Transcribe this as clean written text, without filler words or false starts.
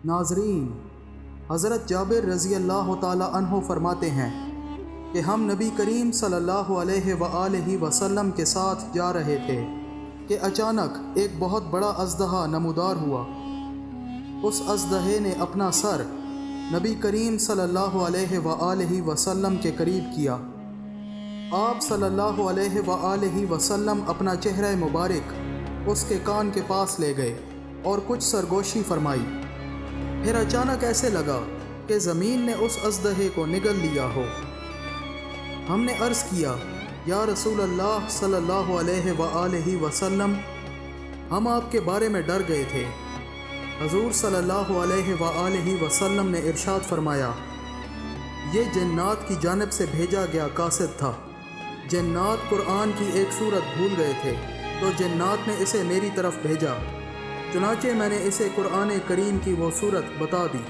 ناظرین، حضرت جابر رضی اللہ تعالی عنہ فرماتے ہیں کہ ہم نبی کریم صلی اللہ علیہ وآلہ وسلم کے ساتھ جا رہے تھے کہ اچانک ایک بہت بڑا اژدہا نمودار ہوا۔ اس اژدہے نے اپنا سر نبی کریم صلی اللہ علیہ وآلہ وسلم کے قریب کیا۔ آپ صلی اللہ علیہ وآلہ وسلم اپنا چہرہ مبارک اس کے کان کے پاس لے گئے اور کچھ سرگوشی فرمائی۔ پھر اچانک ایسے لگا کہ زمین نے اس اژدہے کو نگل لیا ہو۔ ہم نے عرض کیا، یا رسول اللہ صلی اللہ علیہ وآلہ وسلم، ہم آپ کے بارے میں ڈر گئے تھے۔ حضور صلی اللہ علیہ وآلہ وسلم نے ارشاد فرمایا، یہ جنات کی جانب سے بھیجا گیا قاصد تھا۔ جنات قرآن کی ایک سورت بھول گئے تھے تو جنات نے اسے میری طرف بھیجا، چنانچہ میں نے اسے قرآن کریم کی وہ سورت بتا دی۔